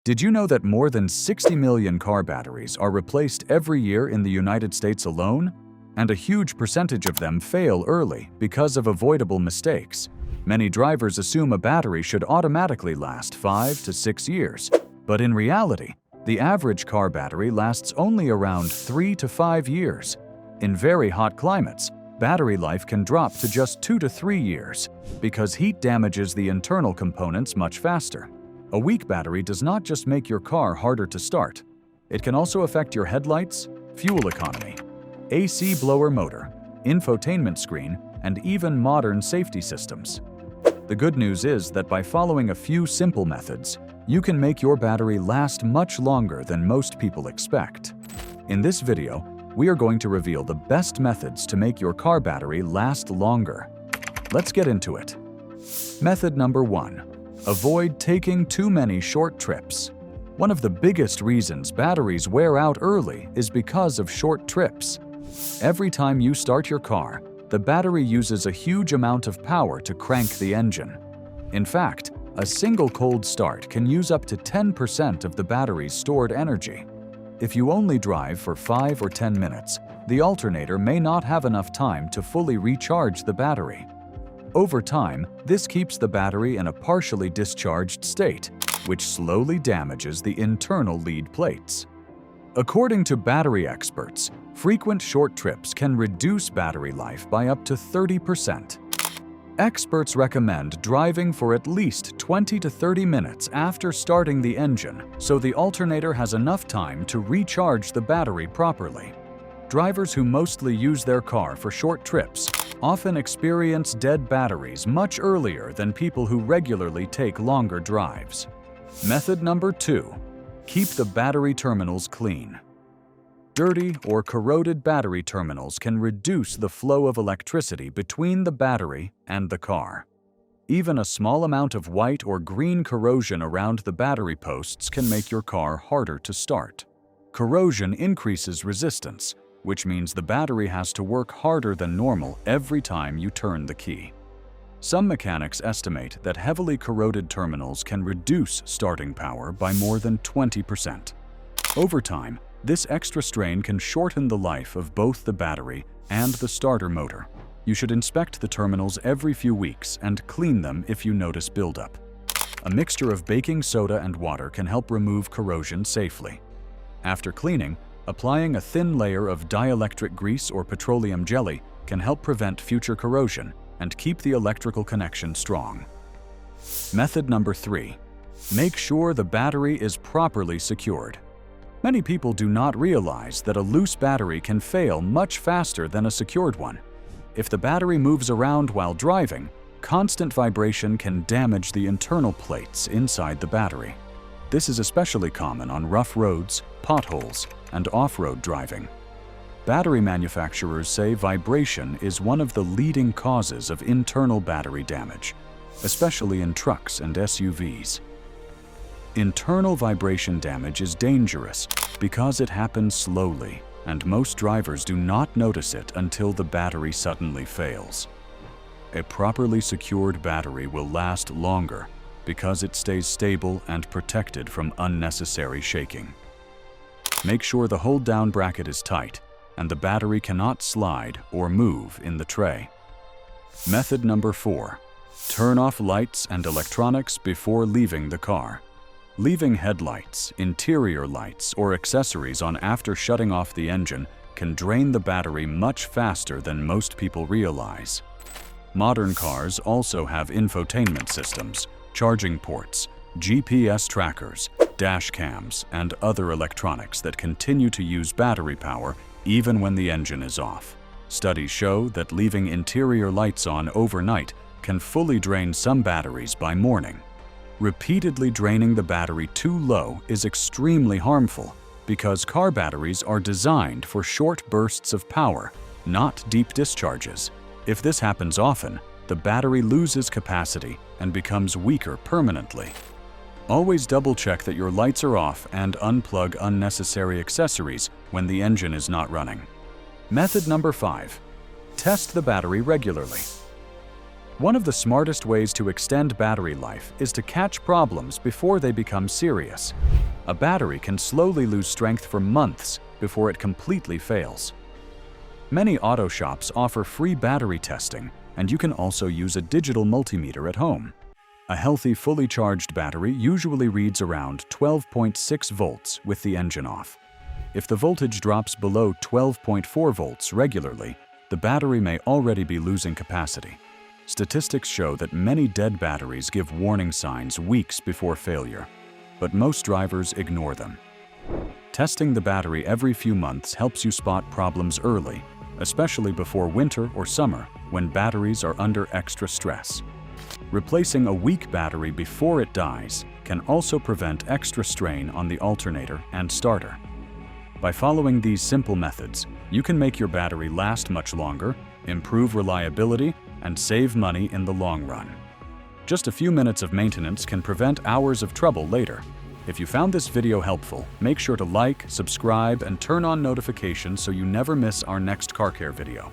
Did you know that more than 60 million car batteries are replaced every year in the United States alone? And a huge percentage of them fail early because of avoidable mistakes. Many drivers assume a battery should automatically last 5 to 6 years, but in reality, the average car battery lasts only around 3 to 5 years. In very hot climates, battery life can drop to just 2 to 3 years because heat damages the internal components much faster. A weak battery does not just make your car harder to start. It can also affect your headlights, fuel economy, AC blower motor, infotainment screen, and even modern safety systems. The good news is that by following a few simple methods, you can make your battery last much longer than most people expect. In this video, we are going to reveal the best methods to make your car battery last longer. Let's get into it. Method number 1. Avoid taking too many short trips. One of the biggest reasons batteries wear out early is because of short trips. Every time you start your car, the battery uses a huge amount of power to crank the engine. In fact, a single cold start can use up to 10% of the battery's stored energy. If you only drive for 5 or 10 minutes, the alternator may not have enough time to fully recharge the battery. Over time, this keeps the battery in a partially discharged state, which slowly damages the internal lead plates. According to battery experts, frequent short trips can reduce battery life by up to 30%. Experts recommend driving for at least 20 to 30 minutes after starting the engine so the alternator has enough time to recharge the battery properly. Drivers who mostly use their car for short trips often experience dead batteries much earlier than people who regularly take longer drives. Method number 2. Keep the battery terminals clean. Dirty or corroded battery terminals can reduce the flow of electricity between the battery and the car. Even a small amount of white or green corrosion around the battery posts can make your car harder to start. Corrosion increases resistance, which means the battery has to work harder than normal every time you turn the key. Some mechanics estimate that heavily corroded terminals can reduce starting power by more than 20%. Over time, this extra strain can shorten the life of both the battery and the starter motor. You should inspect the terminals every few weeks and clean them if you notice buildup. A mixture of baking soda and water can help remove corrosion safely. After cleaning, applying a thin layer of dielectric grease or petroleum jelly can help prevent future corrosion and keep the electrical connection strong. Method number 3. Make sure the battery is properly secured. Many people do not realize that a loose battery can fail much faster than a secured one. If the battery moves around while driving, constant vibration can damage the internal plates inside the battery. This is especially common on rough roads, potholes, and off-road driving. Battery manufacturers say vibration is one of the leading causes of internal battery damage, especially in trucks and SUVs. Internal vibration damage is dangerous because it happens slowly, and most drivers do not notice it until the battery suddenly fails. A properly secured battery will last longer because it stays stable and protected from unnecessary shaking. Make sure the hold-down bracket is tight and the battery cannot slide or move in the tray. Method number 4. Turn off lights and electronics before leaving the car. Leaving headlights, interior lights, or accessories on after shutting off the engine can drain the battery much faster than most people realize. Modern cars also have infotainment systems, charging ports, GPS trackers, dash cams, and other electronics that continue to use battery power even when the engine is off. Studies show that leaving interior lights on overnight can fully drain some batteries by morning. Repeatedly draining the battery too low is extremely harmful because car batteries are designed for short bursts of power, not deep discharges. If this happens often, the battery loses capacity and becomes weaker permanently. Always double-check that your lights are off and unplug unnecessary accessories when the engine is not running. Method number 5. Test the battery regularly. One of the smartest ways to extend battery life is to catch problems before they become serious. A battery can slowly lose strength for months before it completely fails. Many auto shops offer free battery testing, and you can also use a digital multimeter at home. A healthy, fully charged battery usually reads around 12.6 volts with the engine off. If the voltage drops below 12.4 volts regularly, the battery may already be losing capacity. Statistics show that many dead batteries give warning signs weeks before failure, but most drivers ignore them. Testing the battery every few months helps you spot problems early, especially before winter or summer when batteries are under extra stress. Replacing a weak battery before it dies can also prevent extra strain on the alternator and starter. By following these simple methods, you can make your battery last much longer, improve reliability, and save money in the long run. Just a few minutes of maintenance can prevent hours of trouble later. If you found this video helpful, make sure to like, subscribe, and turn on notifications so you never miss our next car care video.